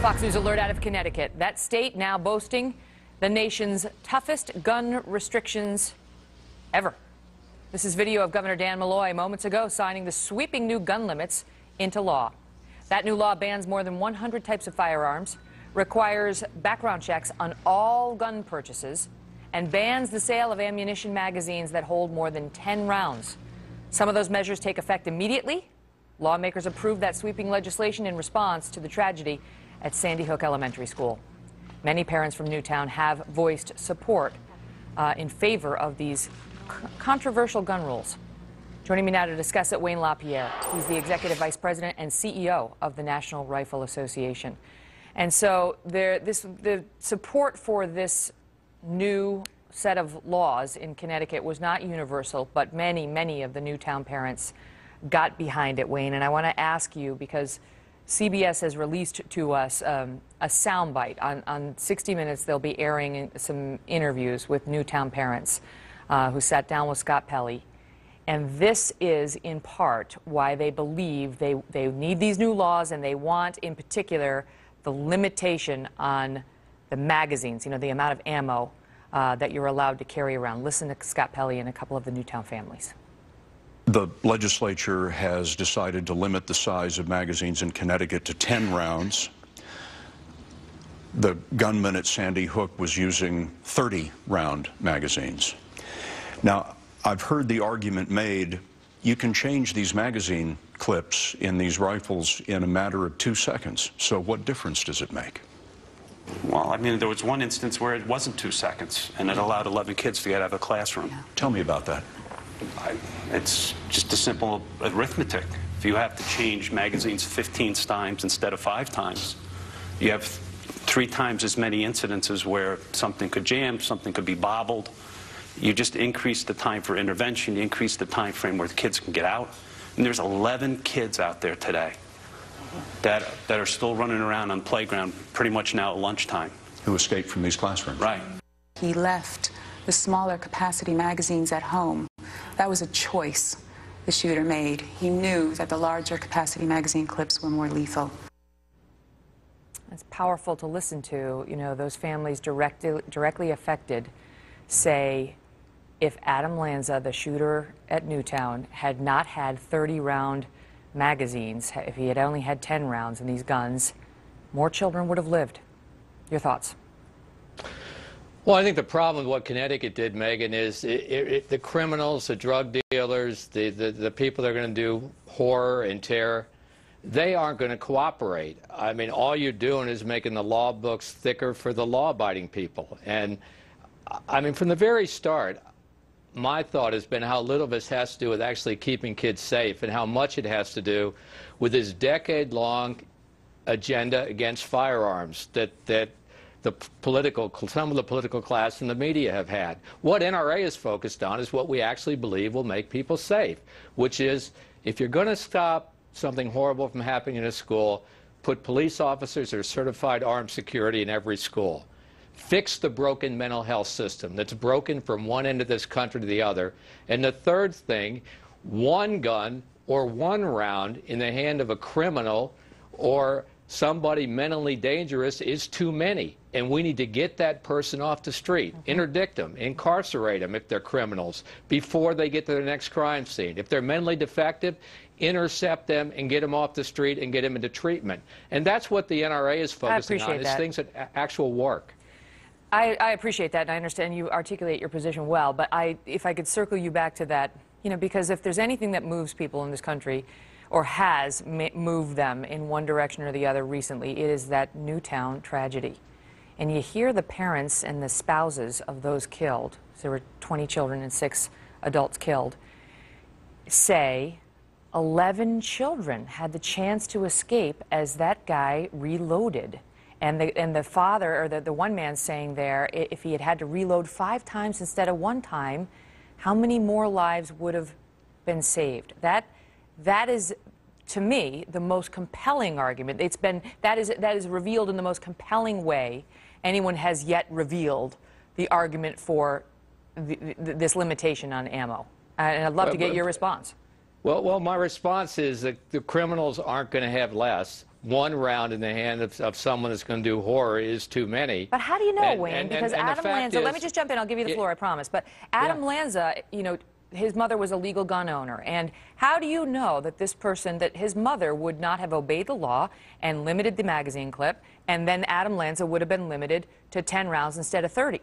Fox News alert out of Connecticut. That state now boasting the nation's toughest gun restrictions ever. This is video of Governor Dan Malloy moments ago signing the sweeping new gun limits into law. That new law bans more than 100 types of firearms, requires background checks on all gun purchases, and bans the sale of ammunition magazines that hold more than 10 rounds. Some of those measures take effect immediately. Lawmakers approved that sweeping legislation in response to the tragedy at Sandy Hook Elementary School. Many parents from Newtown have voiced support in favor of these controversial gun rules. Joining me now to discuss it, Wayne LaPierre. He's the Executive Vice President and CEO of the National Rifle Association. And so the support for this new set of laws in Connecticut was not universal, but many of the Newtown parents got behind it, Wayne. And I want to ask you, because CBS has released to us a soundbite. On 60 Minutes, they'll be airing some interviews with Newtown parents who sat down with Scott Pelley. And this is, in part, why they believe they need these new laws, and they want, in particular, the limitation on the magazines, you know, the amount of ammo that you're allowed to carry around. Listen to Scott Pelley and a couple of the Newtown families. The legislature has decided to limit the size of magazines in Connecticut to 10 rounds. The gunman at Sandy Hook was using 30-round magazines. Now, I've heard the argument made, you can change these magazine clips in these rifles in a matter of 2 seconds. So what difference does it make? Well, I mean, there was one instance where it wasn't 2 seconds, and it allowed 11 kids to get out of a classroom. Yeah. Tell me about that. It's just a simple arithmetic. If you have to change magazines 15 times instead of 5 times, you have 3 times as many incidences where something could jam, something could be bobbled. You just increase the time for intervention, you increase the time frame where the kids can get out. And there's 11 kids out there today that are still running around on the playground pretty much now at lunchtime. Who escaped from these classrooms. Right. He left the smaller capacity magazines at home. That was a choice the shooter made. He knew that the larger capacity magazine clips were more lethal. It's powerful to listen to, you know, those families directly affected say, if Adam Lanza, the shooter at Newtown, had not had 30-round magazines, if he had only had 10 rounds in these guns, more children would have lived. Your thoughts? Well, I think the problem with what Connecticut did, Megyn, is the criminals, the drug dealers, the people that are going to do horror and terror, they aren't going to cooperate. I mean, all you're doing is making the law books thicker for the law-abiding people. And, I mean, from the very start, my thought has been how little of this has to do with actually keeping kids safe and how much it has to do with this decade-long agenda against firearms that some of the political class and the media have had. What NRA is focused on is what we actually believe will make people safe, which is if you're going to stop something horrible from happening in a school, put police officers or certified armed security in every school. Fix the broken mental health system that's broken from one end of this country to the other. And the third thing, one gun or one round in the hand of a criminal or somebody mentally dangerous is too many. And we need to get that person off the street, interdict them, incarcerate them if they're criminals before they get to their next crime scene. If they're mentally defective, intercept them and get them off the street and get them into treatment. And that's what the NRA is focusing on, is things that actual work. I appreciate that, and I understand you articulate your position well, but if I could circle you back to that, you know, because if there's anything that moves people in this country, or has moved them in one direction or the other recently, it is that Newtown tragedy. And you hear the parents and the spouses of those killed, so there were 20 children and 6 adults killed, say 11 children had the chance to escape as that guy reloaded. And the father, or the one man saying there, if he had had to reload 5 times instead of 1 time, how many more lives would have been saved? That is, to me, the most compelling argument. That is revealed in the most compelling way anyone has yet revealed the argument for this limitation on ammo. And I'd love to get your response. Well, my response is that the criminals aren't going to have less. one round in the hand of someone that's going to do horror is too many. But how do you know, Wayne? Because Adam Lanza, let me is, just jump in. I'll give you the floor, I promise. But Adam Lanza, you know, his mother was a legal gun owner. And how do you know that this person, that his mother would not have obeyed the law and limited the magazine clip, and then Adam Lanza would have been limited to 10 rounds instead of 30?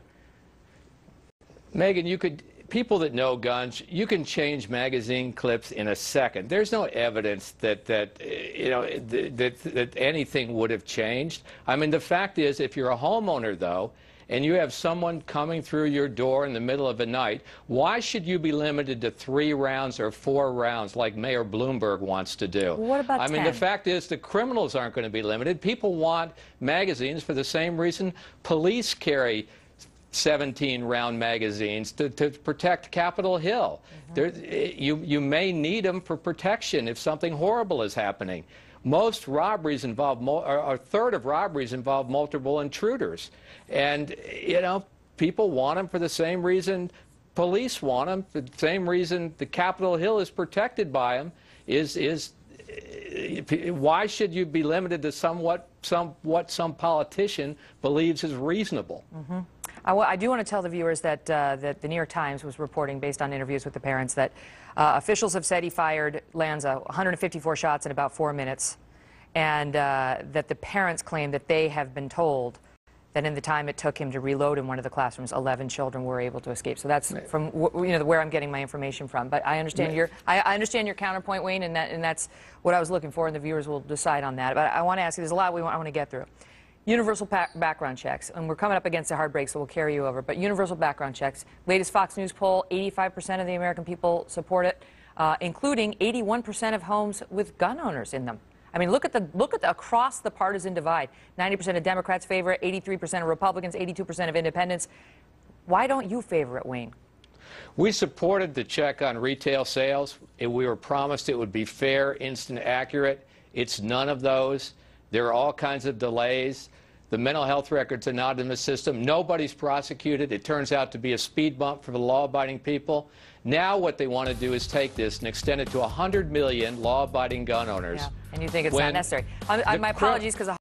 Megyn, people that know guns, you can change magazine clips in a second. There's no evidence that anything would have changed. I mean, the fact is, if you're a homeowner, though, and you have someone coming through your door in the middle of the night, why should you be limited to 3 rounds or 4 rounds like Mayor Bloomberg wants to do? What about 10? I mean, the fact is the criminals aren't going to be limited. People want magazines for the same reason police carry 17-round magazines to protect Capitol Hill. You may need them for protection if something horrible is happening. Most robberies involve, a third of robberies involve multiple intruders. And, you know, people want them for the same reason police want them, for the same reason the Capitol Hill is protected by them, why should you be limited to what some politician believes is reasonable? I do want to tell the viewers that the New York Times was reporting, based on interviews with the parents, that officials have said he fired Lanza 154 shots in about 4 minutes, and that the parents claim that they have been told that in the time it took him to reload in one of the classrooms, 11 children were able to escape. So that's from where I'm getting my information from. But I understand your counterpoint, Wayne, and that's what I was looking for, and the viewers will decide on that. But I want to ask you, there's a lot I want to get through. Universal background checks, and we're coming up against a hard break, so we'll carry you over. But universal background checks, latest Fox News poll, 85% of the American people support it, including 81% of homes with gun owners in them. I mean, look at the across the partisan divide. 90% of Democrats favor it, 83% of Republicans, 82% of independents. Why don't you favor it, Wayne? We supported the check on retail sales. We were promised it would be fair, instant, accurate. It's none of those. There are all kinds of delays. The mental health records are not in the system. Nobody's prosecuted. It turns out to be a speed bump for the law-abiding people. Now what they want to do is take this and extend it to 100 million law-abiding gun owners. Yeah. And you think it's not necessary. My apologies, because